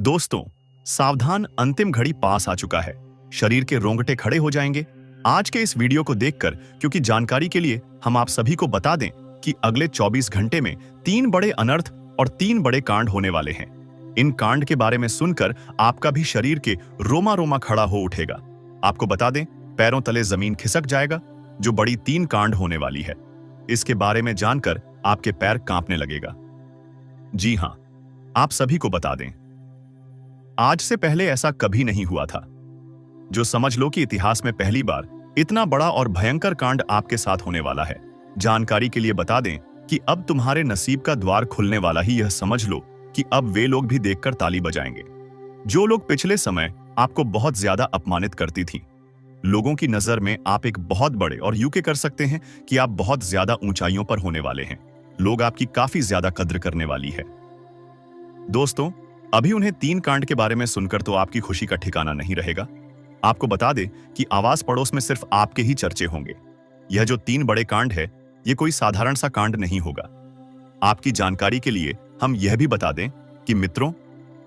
दोस्तों, सावधान, अंतिम घड़ी पास आ चुका है। शरीर के रोंगटे खड़े हो जाएंगे आज के इस वीडियो को देखकर, क्योंकि जानकारी के लिए हम आप सभी को बता दें कि अगले 24 घंटे में 3 बड़े अनर्थ और 3 बड़े कांड होने वाले हैं। इन कांड के बारे में सुनकर आपका भी शरीर के रोमा रोमा खड़ा हो उठेगा। आपको बता दें, पैरों तले जमीन खिसक जाएगा। जो बड़ी 3 कांड होने वाली है, इसके बारे में जानकर आपके पैर कांपने लगेगा। जी हां, आप सभी को बता दें, आज से पहले ऐसा कभी नहीं हुआ था। जो समझ लो कि इतिहास में पहली बार इतना बड़ा और भयंकर कांड आपके साथ होने वाला है। जानकारी के लिए बता दें कि अब तुम्हारे नसीब का द्वार खुलने वाला ही, यह समझ लो कि अब वे लोग भी देखकर ताली बजाएंगे जो लोग पिछले समय आपको बहुत ज्यादा अपमानित करती थी। लोगों की नजर में आप एक बहुत बड़े, और यूं के कर सकते हैं कि आप बहुत ज्यादा ऊंचाइयों पर होने वाले हैं। लोग आपकी काफी ज्यादा कद्र करने वाली है। दोस्तों, अभी उन्हें 3 कांड के बारे में सुनकर तो आपकी खुशी का ठिकाना नहीं रहेगा। आपको बता दें कि आवाज पड़ोस में सिर्फ आपके ही चर्चे होंगे। यह जो 3 बड़े कांड है, यह कोई साधारण सा कांड नहीं होगा। आपकी जानकारी के लिए हम यह भी बता दें कि मित्रों,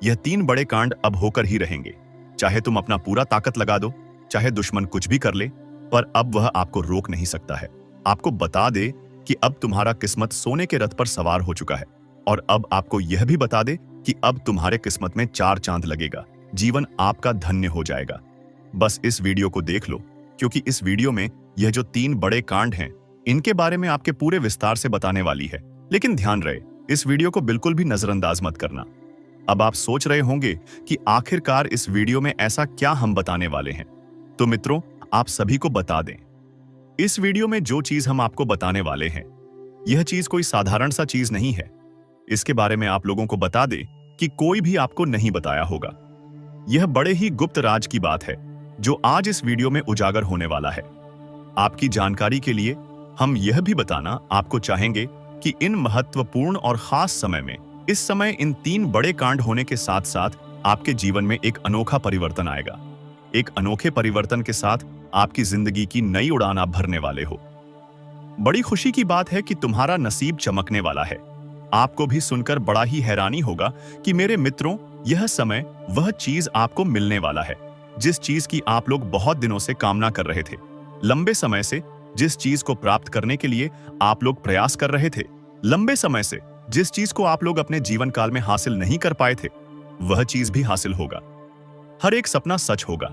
यह 3 बड़े कांड अब होकर ही रहेंगे। चाहे तुम अपना पूरा ताकत लगा दो, चाहे दुश्मन कुछ भी कर ले, पर अब वह आपको रोक नहीं सकता है। आपको बता दे कि अब तुम्हारा किस्मत सोने के रथ पर सवार हो चुका है। और अब आपको यह भी बता दे कि अब तुम्हारे किस्मत में 4 चांद लगेगा। जीवन आपका धन्य हो जाएगा। बस इस वीडियो को देख लो, क्योंकि इस वीडियो में यह जो 3 बड़े कांड हैं, इनके बारे में आपके पूरे विस्तार से बताने वाली है। लेकिन ध्यान रहे, इस वीडियो को बिल्कुल भी नजरअंदाज मत करना। अब आप सोच रहे होंगे कि आखिरकार इस वीडियो में ऐसा क्या हम बताने वाले हैं। तो मित्रों, आप सभी को बता दें, इस वीडियो में जो चीज हम आपको बताने वाले हैं, यह चीज कोई साधारण सा चीज नहीं है। इसके बारे में आप लोगों को बता दें कि कोई भी आपको नहीं बताया होगा। यह बड़े ही गुप्त राज की बात है जो आज इस वीडियो में उजागर होने वाला है। आपकी जानकारी के लिए हम यह भी बताना आपको चाहेंगे कि इन महत्वपूर्ण और खास समय में, इस समय इन 3 बड़े कांड होने के साथ साथ आपके जीवन में एक अनोखा परिवर्तन आएगा। एक अनोखे परिवर्तन के साथ आपकी जिंदगी की नई उड़ान आप भरने वाले हो। बड़ी खुशी की बात है कि तुम्हारा नसीब चमकने वाला है। आपको भी सुनकर बड़ा ही हैरानी होगा कि मेरे मित्रों, यह समय वह चीज आपको मिलने वाला है जिस चीज की आप लोग बहुत दिनों से कामना कर रहे थे। लंबे समय से जिस चीज को प्राप्त करने के लिए आप लोग प्रयास कर रहे थे, लंबे समय से जिस चीज को आप लोग अपने जीवन काल में हासिल नहीं कर पाए थे, वह चीज भी हासिल होगा। हर एक सपना सच होगा।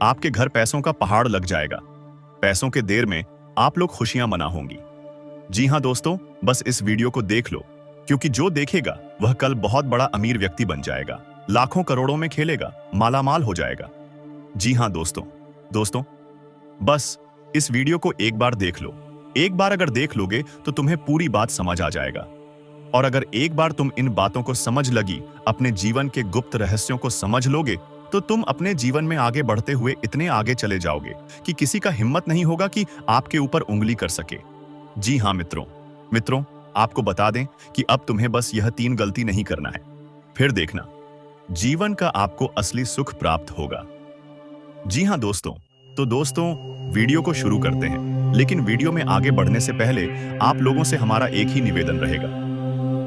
आपके घर पैसों का पहाड़ लग जाएगा। पैसों के देर में आप लोग खुशियां मना होंगी। जी हां दोस्तों, बस इस वीडियो को देख लो, क्योंकि जो देखेगा वह कल बहुत बड़ा अमीर व्यक्ति बन जाएगा, लाखों करोड़ों में खेलेगा, मालामाल हो जाएगा। जी हां दोस्तों, बस इस वीडियो को एक बार देख लो। एक बार अगर देख लोगे तो तुम्हें पूरी बात समझ आ जाएगा। और अगर एक बार तुम इन बातों को समझ लगी, अपने जीवन के गुप्त रहस्यों को समझ लोगे, तो तुम अपने जीवन में आगे बढ़ते हुए इतने आगे चले जाओगे कि किसी का हिम्मत नहीं होगा कि आपके ऊपर उंगली कर सके। जी हां मित्रों, आपको बता दें कि अब तुम्हें बस यह 3 गलती नहीं करना है, फिर देखना जीवन का आपको असली सुख प्राप्त होगा। जी हां दोस्तों, तो दोस्तों वीडियो को शुरू करते हैं। लेकिन वीडियो में आगे बढ़ने से पहले आप लोगों से हमारा एक ही निवेदन रहेगा।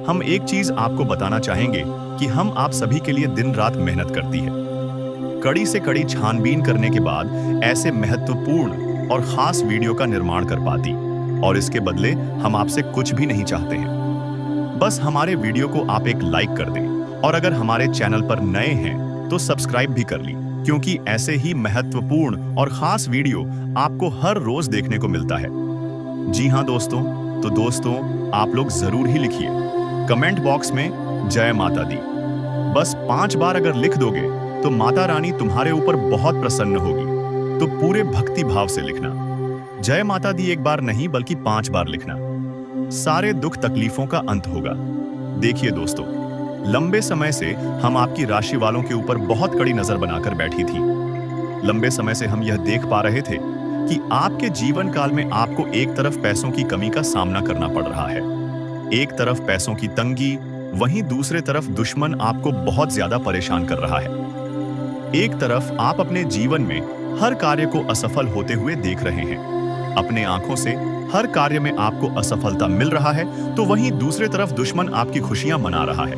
हम एक चीज आपको बताना चाहेंगे कि हम आप सभी के लिए दिन रात मेहनत करती है, कड़ी से कड़ी छानबीन करने के बाद ऐसे महत्वपूर्ण और खास वीडियो का निर्माण कर पाती। और इसके बदले हम आपसे कुछ भी नहीं चाहते हैं। बस हमारे वीडियो को आप एक लाइक कर दें, और अगर हमारे चैनल पर नए हैं तो सब्सक्राइब भी कर ली, क्योंकि ऐसे ही महत्वपूर्ण और खास वीडियो आपको हर रोज देखने को मिलता है। जी हां दोस्तों, तो दोस्तों आप लोग जरूर ही लिखिए कमेंट बॉक्स में जय माता दी। बस 5 बार अगर लिख दोगे तो माता रानी तुम्हारे ऊपर बहुत प्रसन्न होगी। तो पूरे भक्ति भाव से लिखना। जय माता दी एक बार नहीं बल्कि 5 बार लिखना। सारे दुख तकलीफों का अंत होगा। देखिए दोस्तों, लंबे समय से हम आपकी राशि वालों के ऊपर बहुत कड़ी नजर बनाकर बैठी थी। लंबे समय से हम यह देख पा रहे थे कि आपके जीवन काल में आपको एक तरफ पैसों की कमी का सामना करना पड़ रहा है, एक तरफ पैसों की तंगी, वहीं दूसरे तरफ दुश्मन आपको बहुत ज्यादा परेशान कर रहा है। एक तरफ आप अपने जीवन में हर कार्य को असफल होते हुए देख रहे हैं, अपने आंखों से हर कार्य में आपको असफलता मिल रहा है, तो वहीं दूसरे तरफ दुश्मन आपकी खुशियां मना रहा है।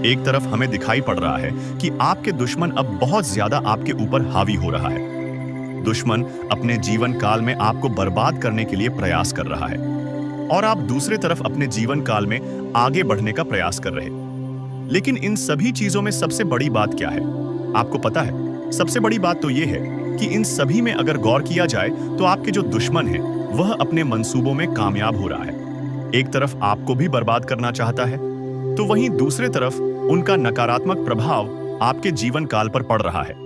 एक तरफ हमें दिखाई पड़ रहा है कि आपके दुश्मन अब बहुत ज्यादा आपके ऊपर हावी हो रहा है। दुश्मन अपने जीवन काल में आपको बर्बाद करने के लिए प्रयास कर रहा है और आप दूसरे तरफ अपने जीवन काल में आगे बढ़ने का प्रयास कर रहे हैं। लेकिन इन सभी चीजों में सबसे बड़ी बात क्या है? आपको पता है, सबसे बड़ी बात तो यह है कि इन सभी में अगर गौर किया जाए तो आपके जो दुश्मन है वह अपने मंसूबों में कामयाब हो रहा है। एक तरफ आपको भी बर्बाद करना चाहता है, तो वहीं दूसरे तरफ उनका नकारात्मक प्रभाव आपके जीवन काल पर पड़ रहा है।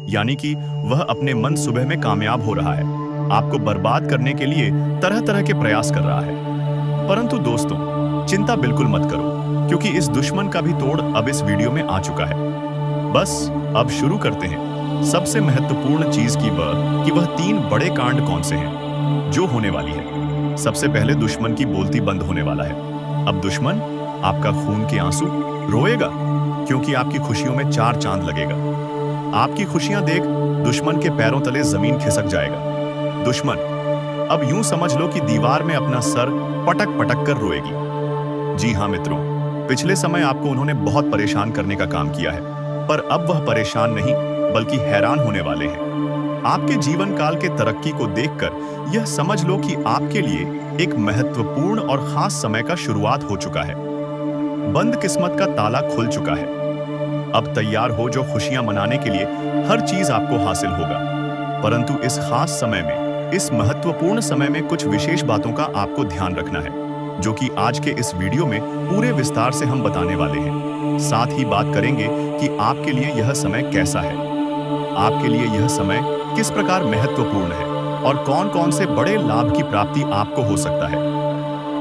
यानी कि वह अपने मंसूबे में कामयाब हो रहा है, आपको बर्बाद करने के लिए तरह तरह के प्रयास कर रहा है। परंतु दोस्तों, चिंता बिल्कुल मत करो, क्योंकि इस दुश्मन का भी तोड़ अब इस वीडियो में आ चुका है। बस अब शुरू करते हैं। सबसे महत्वपूर्ण चीज कि वह 3 बड़े कांड कौन से हैं जो होने वाली है। सबसे पहले दुश्मन की बोलती बंद होने वाला है। अब दुश्मन आपका खून के आंसू रोएगा, क्योंकि आपकी खुशियों में 4 चांद लगेगा। आपकी खुशियां देख दुश्मन के पैरों तले जमीन खिसक जाएगा। दुश्मन अब यूं समझ लो कि दीवार में अपना सर पटक पटक कर रोएगी। जी हाँ मित्रों, पिछले समय आपको उन्होंने बहुत परेशान करने का काम किया है, पर अब वह परेशान नहीं बल्कि हैरान होने वाले हैं। आपके जीवन काल के तरक्की को देखकर यह समझ लो कि आपके लिए एक महत्वपूर्ण और खास समय का शुरुआत हो चुका है। बंद किस्मत का ताला खुल चुका है। अब तैयार हो जो खुशियां मनाने के लिए हर चीज आपको हासिल होगा। परंतु इस खास समय में, इस महत्वपूर्ण समय में कुछ विशेष बातों का आपको ध्यान रखना है, जो कि आज के इस वीडियो में पूरे विस्तार से हम बताने वाले हैं। साथ ही बात करेंगे कि आपके लिए यह समय कैसा है, आपके लिए यह समय किस प्रकार महत्वपूर्ण है और कौन कौन से बड़े लाभ की प्राप्ति आपको हो सकता है।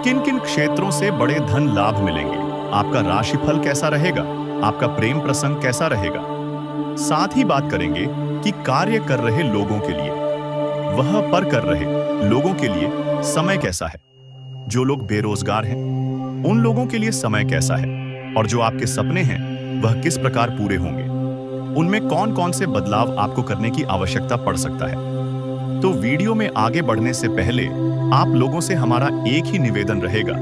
किन किन क्षेत्रों से बड़े धन लाभ मिलेंगे, आपका राशिफल कैसा रहेगा, आपका प्रेम प्रसंग कैसा रहेगा। साथ ही बात करेंगे कि कार्य कर रहे लोगों के लिए, वह पर कर रहे लोगों के लिए समय कैसा है। जो लोग बेरोजगार हैं, उन लोगों के लिए समय कैसा है, और जो आपके सपने हैं वह किस प्रकार पूरे होंगे, उनमें कौन कौन से बदलाव आपको करने की आवश्यकता पड़ सकता है। तो वीडियो में आगे बढ़ने से पहले आप लोगों से हमारा एक ही निवेदन रहेगा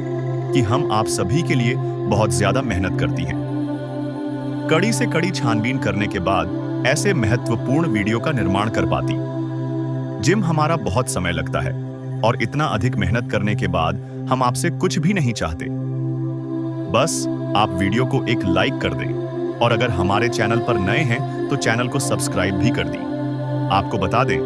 कि हम आप सभी के लिए बहुत ज्यादा मेहनत करती हैं। कड़ी से कड़ी छानबीन करने के बाद ऐसे महत्वपूर्ण वीडियो का निर्माण कर पाती। जिम हमारा बहुत समय लगता है और इतना अधिक मेहनत करने के बाद हम आपसे कुछ भी नहीं चाहते। बस आप वीडियो को एक लाइक कर दें और अगर हमारे चैनल पर नए हैं तो चैनल को सब्सक्राइब भी कर दें। आपको बता दें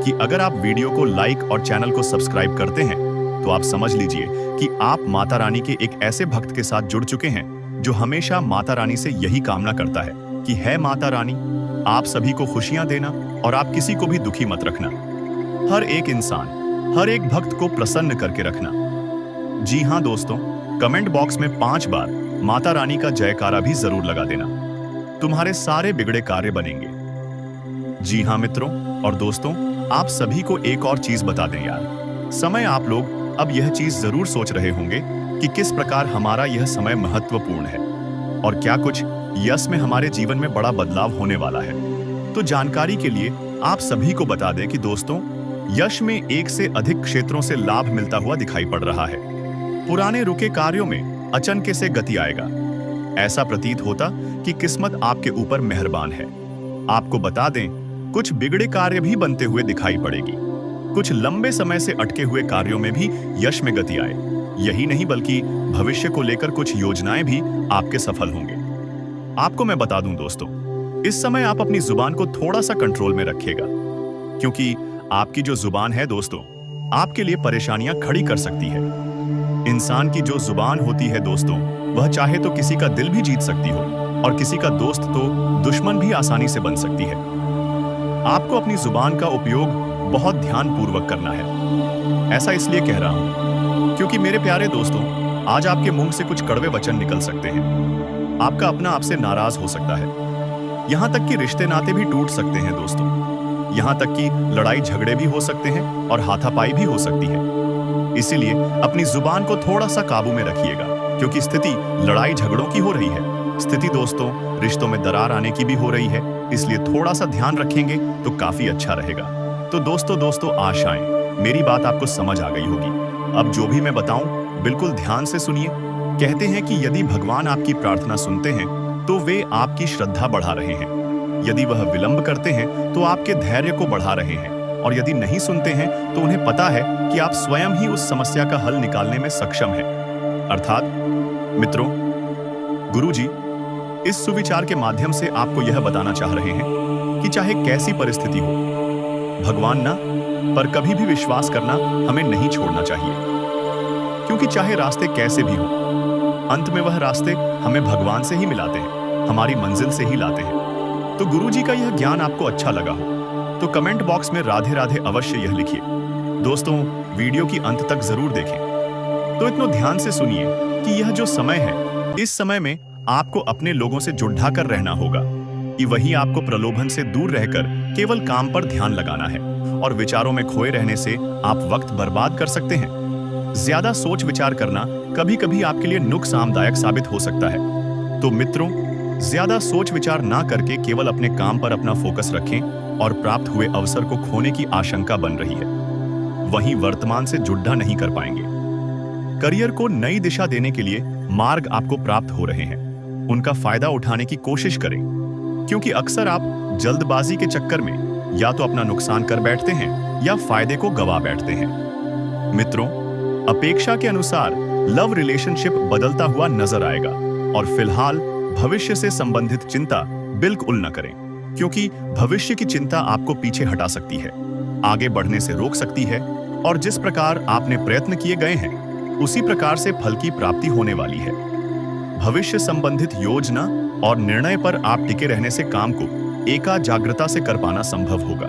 कि अगर आप वीडियो को लाइक और चैनल को सब्सक्राइब करते हैं तो आप समझ लीजिए कि आप माता रानी के एक ऐसे भक्त के साथ जुड़ चुके हैं जो हमेशा माता रानी से यही कामना करता है कि है माता रानी, आप सभी को खुशियां देना और आप किसी को भी दुखी मत रखना। हर एक इंसान, हर एक भक्त को प्रसन्न करके रखना। जी हाँ दोस्तों, कमेंट बॉक्स में 5 बार माता रानी का जयकारा भी जरूर लगा देना। तुम्हारे सारे बिगड़े कार्य बनेंगे। जी हाँ मित्रों और दोस्तों, आप सभी को एक और चीज बता दें यार। समय आप लोग अब यह चीज जरूर सोच रहे होंगे कि किस प्रकार हमारा यह समय महत्वपूर्ण है और क्या कुछ यश में हमारे जीवन में बड़ा बदलाव होने वाला है। तो जानकारी के लिए आप सभी को बता दें कि दोस्तों, यश में एक से अधिक क्षेत्रों से लाभ मिलता हुआ दिखाई पड़ रहा है। पुराने रुके कार्यों में अचंके से गति आएगा। ऐसा प्रतीत होता कि किस्मत आपके ऊपर मेहरबान है। आपको बता दें, कुछ बिगड़े कार्य भी बनते हुए दिखाई पड़ेगी। कुछ लंबे समय से अटके हुए कार्यों में भी यश में गति आए। यही नहीं बल्कि भविष्य को लेकर कुछ योजनाएं भी आपके सफल होंगे। आपको मैं बता दूं दोस्तों, इस समय आप अपनी जुबान को थोड़ा सा कंट्रोल में रखिएगा, क्योंकि आपकी जो जुबान है दोस्तों, आपके लिए परेशानियां खड़ी कर सकती है। इंसान की जो जुबान होती है दोस्तों, वह चाहे तो किसी का दिल भी जीत सकती हो और किसी का दोस्त तो दुश्मन भी आसानी से बन सकती है। आपको अपनी जुबान का उपयोग बहुत ध्यानपूर्वक करना है। ऐसा इसलिए कह रहा हूं क्योंकि मेरे प्यारे दोस्तों, आज आपके मुंह से कुछ कड़वे वचन निकल सकते हैं। आपका अपना आपसे नाराज हो सकता है। यहां तक कि रिश्ते नाते भी टूट सकते हैं दोस्तों। यहां तक कि लड़ाई झगड़े भी हो सकते हैं और हाथापाई भी हो सकती है। इसीलिए अपनी जुबान को थोड़ा सा काबू में रखिएगा, क्योंकि स्थिति लड़ाई झगड़ों की हो रही है। स्थिति दोस्तों रिश्तों में दरार आने की भी हो रही है, इसलिए थोड़ा सा ध्यान रखेंगे तो काफी अच्छा रहेगा। तो दोस्तों आशाएं मेरी बात आपको समझ आ गई होगी। अब जो भी मैं बताऊं बिल्कुल ध्यान से सुनिए। कहते हैं कि यदि भगवान आपकी प्रार्थना सुनते हैं तो वे आपकी श्रद्धा बढ़ा रहे हैं। यदि वह विलंब करते हैं तो आपके धैर्य को बढ़ा रहे हैं, और यदि नहीं सुनते हैं तो उन्हें पता है कि आप स्वयं ही उस समस्या का हल निकालने में सक्षम हैं। अर्थात मित्रों, गुरुजी इस सुविचार के माध्यम से आपको यह बताना चाह रहे हैं कि चाहे कैसी परिस्थिति हो, भगवान ना पर कभी भी विश्वास करना हमें नहीं छोड़ना चाहिए, क्योंकि चाहे रास्ते कैसे भी हो, अंत में वह रास्ते हमें भगवान से ही मिलाते हैं, हमारी मंजिल से ही लाते हैं। तो गुरुजी का यह ज्ञान आपको अच्छा लगा हो तो कमेंट बॉक्स में राधे राधे अवश्य यह लिखिए। दोस्तों, वीडियो की अंत तक जरूर देखें। तो इतना ध्यान से सुनिए कि यह जो समय है, इस समय में आपको अपने लोगों से जुड़ा कर रहना होगा कि वही आपको प्रलोभन से दूर रहकर केवल काम पर ध्यान लगाना है, और विचारों में खोए रहने से आप वक्त बर्बाद कर सकते हैं। ज्यादा सोच विचार करना कभी कभी आपके लिए नुकसानदायक साबित हो सकता है। तो मित्रों, ज्यादा सोच विचार ना करके केवल अपने काम पर अपना फोकस रखें, और प्राप्त हुए अवसर को खोने की आशंका बन रही है, वहीं वर्तमान से जुड़ा नहीं कर पाएंगे। करियर को नई दिशा देने के लिए मार्ग आपको प्राप्त हो रहे हैं, उनका फायदा उठाने की कोशिश करें, क्योंकि अक्सर आप जल्दबाजी के चक्कर में या तो अपना नुकसान कर बैठते हैं या फायदे को गवा बैठते हैं। मित्रों, अपेक्षा के अनुसार लव रिलेशनशिप बदलता हुआ नजर आएगा, और फिलहाल भविष्य से संबंधित चिंता बिल्कुल न करें, क्योंकि भविष्य की चिंता आपको पीछे हटा सकती है, आगे बढ़ने से रोक सकती है, और जिस प्रकार आपने प्रयत्न किए गए हैं उसी प्रकार से फल की प्राप्ति होने वाली है। भविष्य संबंधित योजना और निर्णय पर आप टिके रहने से काम को एकाग्रता से कर पाना संभव होगा,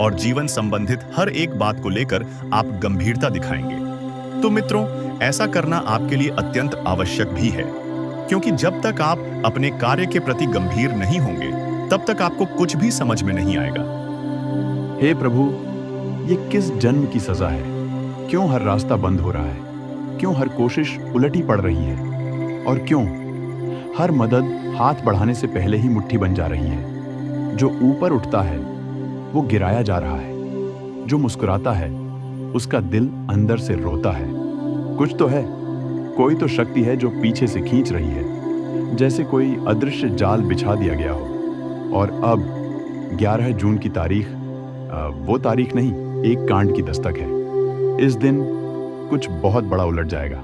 और जीवन संबंधित हर एक बात को लेकर आप गंभीरता दिखाएंगे। तो मित्रों, ऐसा करना आपके लिए अत्यंत आवश्यक भी है, क्योंकि जब तक आप अपने कार्य के प्रति गंभीर नहीं होंगे तब तक आपको कुछ भी समझ में नहीं आएगा। हे प्रभु, ये किस जन्म की सजा है? क्यों हर रास्ता बंद हो रहा है? क्यों हर कोशिश उलटी पड़ रही है? और क्यों हर मदद हाथ बढ़ाने से पहले ही मुट्ठी बन जा रही है? जो ऊपर उठता है वो गिराया जा रहा है, जो मुस्कुराता है उसका दिल अंदर से रोता है। कुछ तो है, कोई तो शक्ति है जो पीछे से खींच रही है, जैसे कोई अदृश्य जाल बिछा दिया गया हो। और अब 11 जून की तारीख, वो तारीख नहीं, एक कांड की दस्तक है। इस दिन कुछ बहुत बड़ा उलट जाएगा।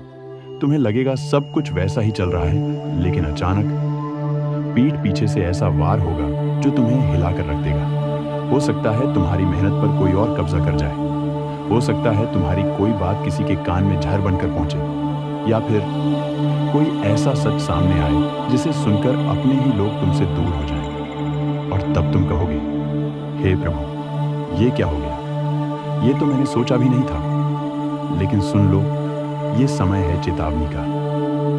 तुम्हें लगेगा सब कुछ वैसा ही चल रहा है, लेकिन अचानक पीठ पीछे से ऐसा वार होगा जो तुम्हें हिला कर रख देगा। हो सकता है तुम्हारी मेहनत पर कोई और कब्जा कर जाए, हो सकता है तुम्हारी कोई बात किसी के कान में झर बनकर पहुंचे, या फिर कोई ऐसा सच सामने आए जिसे सुनकर अपने ही लोग तुमसे दूर हो जाएं। और तब तुम कहोगे, हे प्रभु, ये क्या हो गया? ये तो मैंने सोचा भी नहीं था। लेकिन सुन लो, ये समय है चेतावनी का।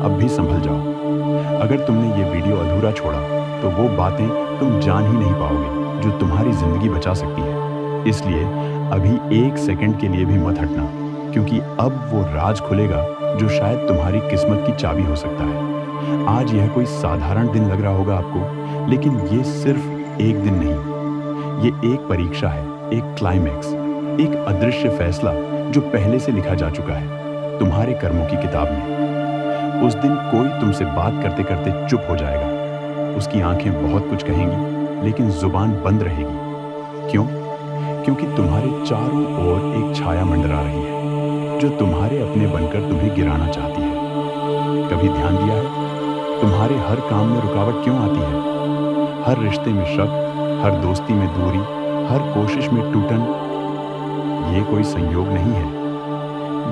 अब भी संभल जाओ। अगर तुमने ये वीडियो अधूरा छोड़ा तो वो बातें तुम जान ही नहीं पाओगे जो तुम्हारी जिंदगी बचा सकती है। इसलिए अभी एक सेकंड के लिए भी मत हटना, क्योंकि अब वो राज खुलेगा जो शायद तुम्हारी किस्मत की चाबी हो सकता है। आज यह कोई साधारण दिन लग रहा होगा आपको, लेकिन ये सिर्फ एक दिन नहीं, ये एक परीक्षा है, एक क्लाइमैक्स, एक अदृश्य फैसला जो पहले से लिखा जा चुका है तुम्हारे कर्मों की किताब में। उस दिन कोई तुमसे बात करते करते चुप हो जाएगा। उसकी आंखें बहुत कुछ कहेंगी, लेकिन जुबान बंद रहेगी। क्यों? क्योंकि तुम्हारे चारों ओर एक छाया मंडरा रही है जो तुम्हारे अपने बनकर तुम्हें गिराना चाहती है। कभी ध्यान दिया है तुम्हारे हर काम में रुकावट क्यों आती है? हर रिश्ते में शक, हर दोस्ती में दूरी, हर कोशिश में टूटन। ये कोई संयोग नहीं है,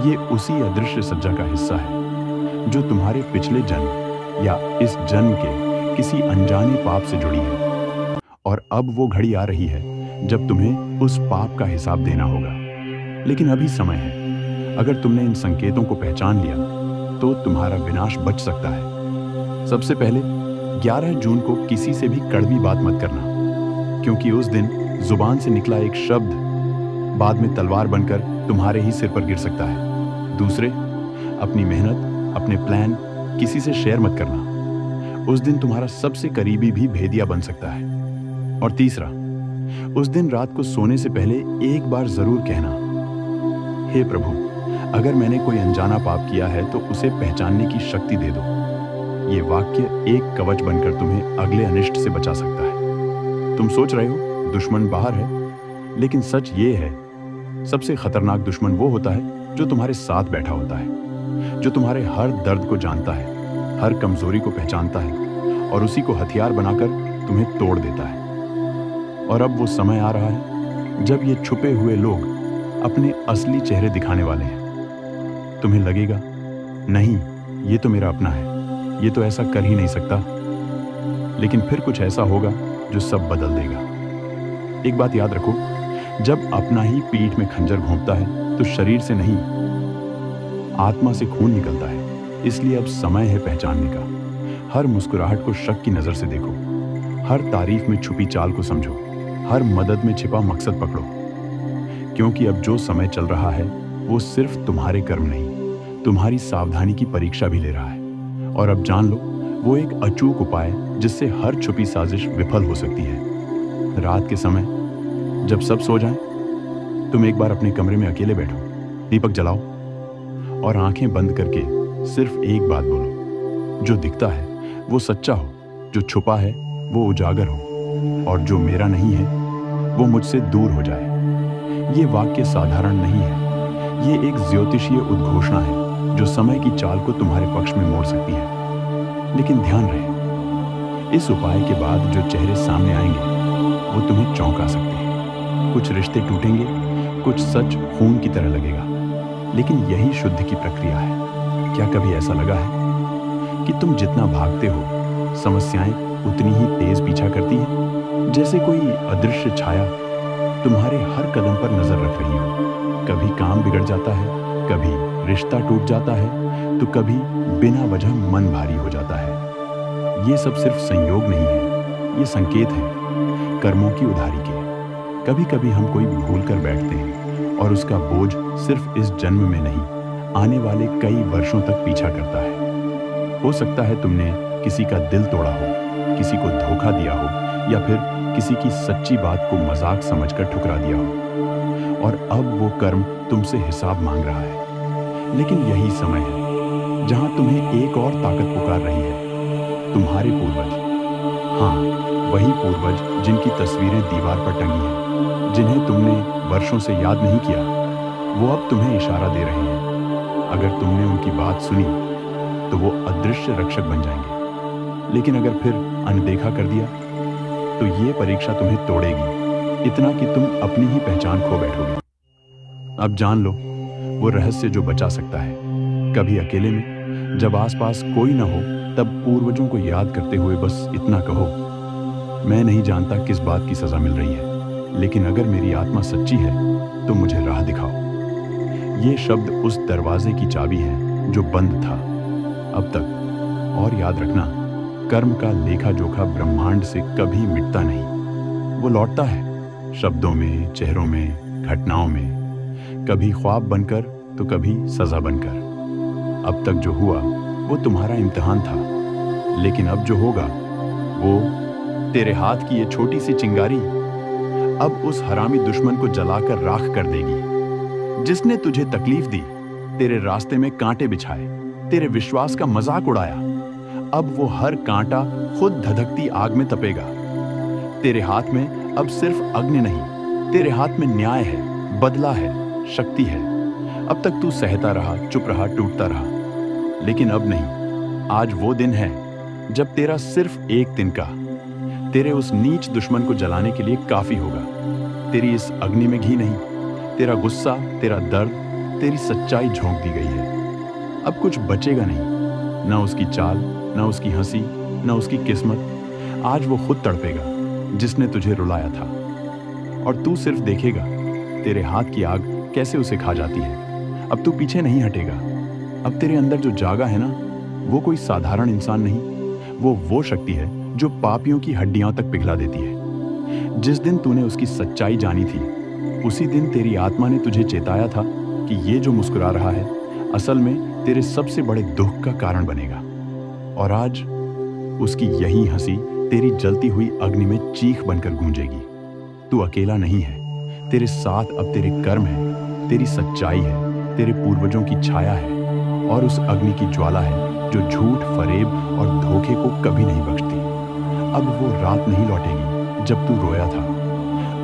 ये उसी अदृश्य सज्जा का हिस्सा है जो तुम्हारे पिछले जन्म या इस जन्म के किसी अनजाने पाप से जुड़ी है। और अब वो घड़ी आ रही है जब तुम्हें उस पाप का हिसाब देना होगा। लेकिन अभी समय है। अगर तुमने इन संकेतों को पहचान लिया तो तुम्हारा विनाश बच सकता है। सबसे पहले 11 जून को किसी से भी कड़वी बात मत करना, क्योंकि उस दिन जुबान से निकला एक शब्द बाद में तलवार बनकर तुम्हारे ही सिर पर गिर सकता है। दूसरे, अपनी मेहनत, अपने प्लान किसी से शेयर मत करना। उस दिन तुम्हारा सबसे करीबी भी भेदिया बन सकता है। और तीसरा, उस दिन रात को सोने से पहले एक बार जरूर कहना, हे प्रभु, अगर मैंने कोई अनजाना पाप किया है तो उसे पहचानने की शक्ति दे दो। ये वाक्य एक कवच बनकर तुम्हें अगले अनिष्ट से बचा सकता है। तुम सोच रहे हो दुश्मन बाहर है, लेकिन सच ये है, सबसे खतरनाक दुश्मन वो होता है जो तुम्हारे साथ बैठा होता है, जो तुम्हारे हर दर्द को जानता है, हर कमजोरी को पहचानता है और उसी को हथियार बनाकर तुम्हें तोड़ देता है। और अब वो समय आ रहा है जब ये छुपे हुए लोग अपने असली चेहरे दिखाने वाले हैं। तुम्हें लगेगा, नहीं, ये तो मेरा अपना है, ये तो ऐसा कर ही नहीं सकता। लेकिन फिर कुछ ऐसा होगा जो सब बदल देगा। एक बात याद रखो, जब अपना ही पीठ में खंजर घोंपता है तो शरीर से नहीं, आत्मा से खून निकलता है। इसलिए अब समय है पहचानने का। हर मुस्कुराहट को शक की नजर से देखो, हर तारीफ में छुपी चाल को समझो, हर मदद में छिपा मकसद पकड़ो। क्योंकि अब जो समय चल रहा है वो सिर्फ तुम्हारे कर्म नहीं, तुम्हारी सावधानी की परीक्षा भी ले रहा है। और अब जान लो, वो एक अचूक उपाय जिससे हर छुपी साजिश विफल हो सकती है। रात के समय जब सब सो जाएं, तुम एक बार अपने कमरे में अकेले बैठो, दीपक जलाओ और आंखें बंद करके सिर्फ एक बात बोलो, जो दिखता है वो सच्चा हो, जो छुपा है वो उजागर हो, और जो मेरा नहीं है वो मुझसे दूर हो जाए। ये वाक्य साधारण नहीं है, ये एक ज्योतिषीय उद्घोषणा है जो समय की चाल को तुम्हारे पक्ष में मोड़ सकती है। लेकिन ध्यान रहे, इस उपाय के बाद जो चेहरे सामने आएंगे वो तुम्हें चौंका सकते हैं। कुछ रिश्ते टूटेंगे, कुछ सच खून की तरह लगेगा, लेकिन यही शुद्ध की प्रक्रिया है। क्या कभी ऐसा लगा है कि तुम जितना भागते हो, समस्याएं उतनी ही तेज पीछा करती हैं? जैसे कोई अदृश्य छाया तुम्हारे हर कदम पर नजर रख रही हो। कभी काम बिगड़ जाता है, कभी रिश्ता टूट जाता है, तो कभी बिना वजह मन भारी हो जाता है। ये सब सिर्फ संयोग नहीं है, ये संकेत है कर्मों की उधारी के। कभी कभी हम कोई भूल कर बैठते हैं और उसका बोझ सिर्फ इस जन्म में नहीं, आने वाले कई वर्षों तक पीछा करता है। हो सकता है तुमने किसी का दिल तोड़ा हो, किसी को धोखा दिया हो, या फिर किसी की सच्ची बात को मजाक समझकर ठुकरा दिया हो, और अब वो कर्म तुमसे हिसाब मांग रहा है। लेकिन यही समय है जहां तुम्हें एक और ताकत पुकार रही है, तुम्हारे पूर्वज। हाँ, वही पूर्वज जिनकी तस्वीरें दीवार पर टंगी हैं, जिन्हें तुमने वर्षों से याद नहीं किया, वो अब तुम्हें इशारा दे रहे हैं। अगर तुमने उनकी बात सुनी तो वो अदृश्य रक्षक बन जाएंगे, लेकिन अगर फिर अनदेखा कर दिया तो ये परीक्षा तुम्हें तोड़ेगी, इतना कि तुम अपनी ही पहचान खो बैठोगे। अब जान लो, वो रहस्य जो बचा सकता है, कभी अकेले में जब आसपास कोई ना हो, तब पूर्वजों को याद करते हुए बस इतना कहो, मैं नहीं जानता किस बात की सजा मिल रही है, लेकिन अगर मेरी आत्मा सच्ची है तो मुझे राह दिखाओ। ये शब्द उस दरवाजे की चाबी है जो बंद था अब तक। और याद रखना, कर्म का लेखा जोखा ब्रह्मांड से कभी मिटता नहीं, वो लौटता है शब्दों में, चेहरों में, घटनाओं में, कभी ख्वाब बनकर तो कभी सजा बनकर। अब तक जो हुआ वो तुम्हारा इम्तिहान था, लेकिन अब जो होगा वो तेरे हाथ की ये छोटी सी चिंगारी अब उस हरामी दुश्मन को जलाकर राख कर देगी जिसने तुझे तकलीफ दी, तेरे रास्ते में कांटे बिछाए, तेरे विश्वास का मजाक उड़ाया। अब वो हर कांटा खुद धधकती आग में तपेगा। तेरे हाथ में अब सिर्फ अग्नि नहीं, तेरे हाथ में न्याय है, बदला है, शक्ति है। अब तक तू सहता रहा, चुप रहा, टूटता रहा, लेकिन अब नहीं। आज वो दिन है जब तेरा सिर्फ एक तिनका तेरे उस नीच दुश्मन को जलाने के लिए काफी होगा। तेरी इस अग्नि में घी नहीं, तेरा गुस्सा, तेरा दर्द, तेरी सच्चाई झोंक दी गई है। अब कुछ बचेगा नहीं, ना उसकी चाल, ना उसकी हंसी, ना उसकी किस्मत। आज वो खुद तड़पेगा जिसने तुझे रुलाया था, और तू सिर्फ देखेगा तेरे हाथ की आग कैसे उसे खा जाती है। अब तू पीछे नहीं हटेगा। अब तेरे अंदर जो जागा है ना, वो कोई साधारण इंसान नहीं, वो शक्ति है जो पापियों की हड्डियां तक पिघला देती है। जिस दिन तूने उसकी सच्चाई जानी थी, उसी दिन तेरी आत्मा ने तुझे चेताया था कि ये जो मुस्कुरा रहा है असल में तेरे सबसे बड़े दुख का कारण बनेगा। और आज उसकी यही हंसी तेरी जलती हुई अग्नि में चीख बनकर गूंजेगी। तू अकेला नहीं है, तेरे साथ अब तेरे कर्म है, तेरी सच्चाई है, तेरे पूर्वजों की छाया है, और उस अग्नि की ज्वाला है जो झूठ, फरेब और धोखे को कभी नहीं बख्शती। अब वो रात नहीं लौटेगी जब तू रोया था।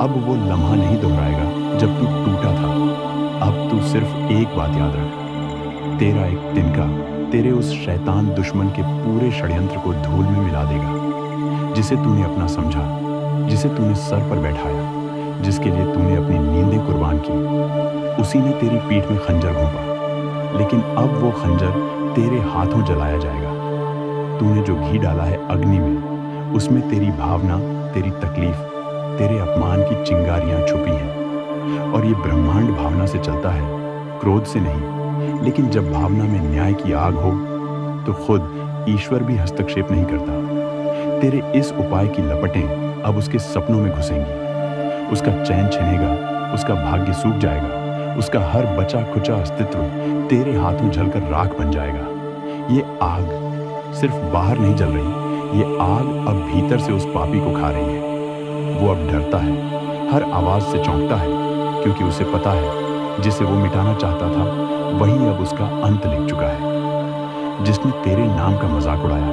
अब वो लम्हा नहीं दोहराएगा जब तू टूटा था। अब तू सिर्फ एक बात याद रख, तेरा एक तिनका तेरे उस शैतान दुश्मन के पूरे षड्यंत्र को धूल में मिला देगा, जिसे तूने अपना समझा, जिसे तूने सर पर बैठाया, जिसके लिए तूने अपनी नींदें कुर्बान की। उसी ने तेरी पीठ में खंजर घोंपा, लेकिन अब वो खंजर तेरे हाथों जलाया जाएगा। तूने जो घी डाला है अग्नि में, उसमें तेरी भावना, तेरी तकलीफ, तेरे अपमान की चिंगारियां छुपी हैं। और ये ब्रह्मांड भावना से चलता है, क्रोध से नहीं। लेकिन जब भावना में न्याय की आग हो तो खुद ईश्वर भी हस्तक्षेप नहीं करता। तेरे इस उपाय की लपटें अब उसके सपनों में घुसेंगी। उसका चैन छिनेगा, उसका भाग्य सूख जाएगा, उसका हर बचा खुचा अस्तित्व तेरे हाथों जलकर राख बन जाएगा। ये आग सिर्फ बाहर नहीं जल रही, ये आग अब भीतर से उस पापी को खा रही है। वो अब डरता है, हर आवाज से चौंकता है, क्योंकि उसे पता है जिसे वो मिटाना चाहता था वही अब उसका अंत लिख चुका है। जिसने तेरे नाम का मजाक उड़ाया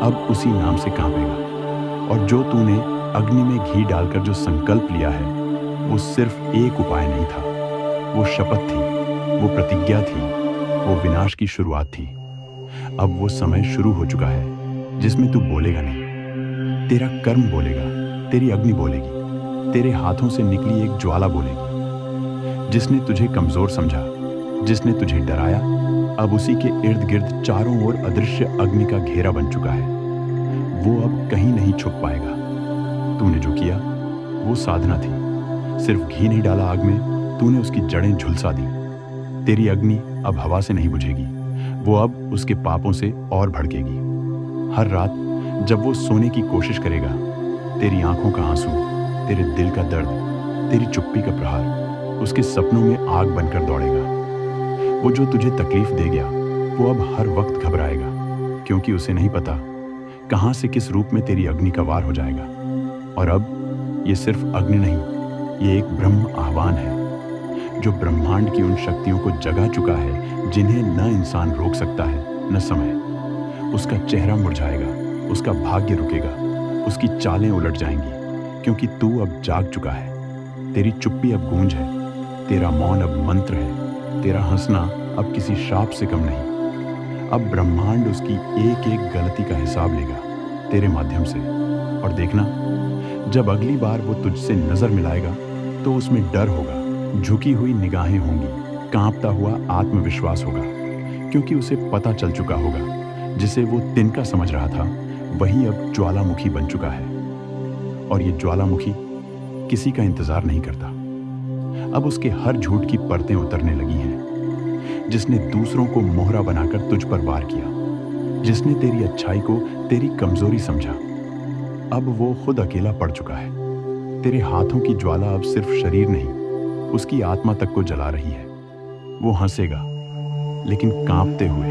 अब उसी नाम से कांपेगा। और जो तूने अग्नि में घी डालकर जो संकल्प लिया है वो सिर्फ एक उपाय नहीं था, वो शपथ थी, वो प्रतिज्ञा थी, वो विनाश की शुरुआत थी। अब वो समय शुरू हो चुका है जिसमें तू बोलेगा नहीं, तेरा कर्म बोलेगा, तेरी अग्नि बोलेगी, तेरे हाथों से निकली एक ज्वाला बोलेगी। जिसने तुझे कमजोर समझा, जिसने तुझे डराया, अब उसी के इर्द गिर्द चारों ओर अदृश्य अग्नि का घेरा बन चुका है। वो अब कहीं नहीं छुप पाएगा। तूने जो किया वो साधना थी, सिर्फ घी नहीं डाला आग में, तूने उसकी जड़ें झुलसा दी। तेरी अग्नि अब हवा से नहीं बुझेगी, वो अब उसके पापों से और भड़केगी। हर रात जब वो सोने की कोशिश करेगा, तेरी आंखों का आंसू, तेरे दिल का दर्द, तेरी चुप्पी का प्रहार उसके सपनों में आग बनकर दौड़ेगा। वो जो तुझे तकलीफ दे गया वो अब हर वक्त घबराएगा, क्योंकि उसे नहीं पता कहां से किस रूप में तेरी अग्नि का वार हो जाएगा। और अब ये सिर्फ अग्नि नहीं, ये एक ब्रह्म आह्वान है जो ब्रह्मांड की उन शक्तियों को जगा चुका है जिन्हें न इंसान रोक सकता है न समय। उसका चेहरा मुरझाएगा, उसका भाग्य रुकेगा, उसकी चालें उलट जाएंगी, क्योंकि तू अब जाग चुका है। तेरी चुप्पी अब गूंज है, तेरा मौन अब मंत्र है, तेरा हंसना अब किसी शाप से कम नहीं। अब ब्रह्मांड उसकी एक एक गलती का हिसाब लेगा तेरे माध्यम से। और देखना, जब अगली बार वो तुझसे नजर मिलाएगा तो उसमें डर होगा, झुकी हुई निगाहें होंगी, कांपता हुआ आत्मविश्वास होगा, क्योंकि उसे पता चल चुका होगा जिसे वो तिनका समझ रहा था वही अब ज्वालामुखी बन चुका है। और ये ज्वालामुखी किसी का इंतजार नहीं करता। अब उसके हर झूठ की परतें उतरने लगी हैं। जिसने दूसरों को मोहरा बनाकर तुझ पर वार किया, जिसने तेरी अच्छाई को तेरी कमजोरी समझा, अब वो खुद अकेला पड़ चुका है। तेरे हाथों की ज्वाला अब सिर्फ शरीर नहीं, उसकी आत्मा तक को जला रही है। वो हंसेगा लेकिन कांपते हुए,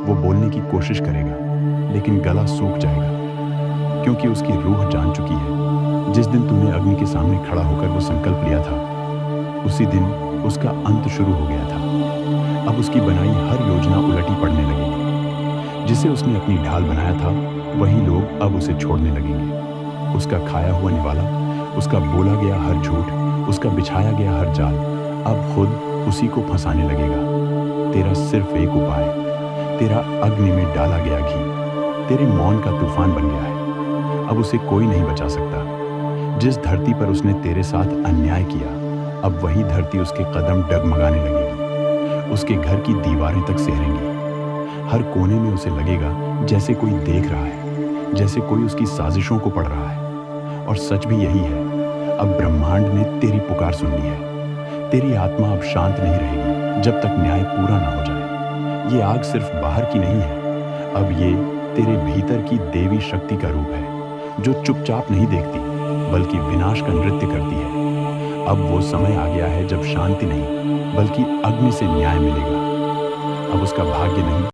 वो बोलने की कोशिश करेगा लेकिन गला सूख जाएगा, क्योंकि उसकी रूह जान चुकी है जिस दिन तूने अग्नि के सामने खड़ा होकर वो संकल्प लिया था, उसी दिन उसका अंत शुरू हो गया था। अब उसकी बनाई हर योजना उलटी पड़ने लगेगी। जिसे उसने अपनी ढाल बनाया था वही लोग अब उसे छोड़ने लगेंगे। उसका खाया हुआ निवाला, उसका बोला गया हर झूठ, उसका बिछाया गया हर जाल अब खुद उसी को फंसाने लगेगा। तेरा सिर्फ एक उपाय, तेरा अग्नि में डाला गया घी, तेरे मौन का तूफान बन गया है। अब उसे कोई नहीं बचा सकता। जिस धरती पर उसने तेरे साथ अन्याय किया, अब वही धरती उसके कदम डगमगाने लगेगी, उसके घर की दीवारें तक सिहरेंगी। हर कोने में उसे लगेगा जैसे कोई देख रहा है, जैसे कोई उसकी साजिशों को पढ़ रहा है। और सच भी यही है, अब ब्रह्मांड ने तेरी पुकार सुन ली है। तेरी आत्मा अब शांत नहीं रहेगी जब तक न्याय पूरा ना हो जाए। ये आग सिर्फ बाहर की नहीं है, अब ये तेरे भीतर की देवी शक्ति का रूप है, जो चुपचाप नहीं देखती बल्कि विनाश का नृत्य करती है। अब वो समय आ गया है जब शांति नहीं बल्कि अग्नि से न्याय मिलेगा। अब उसका भाग्य नहीं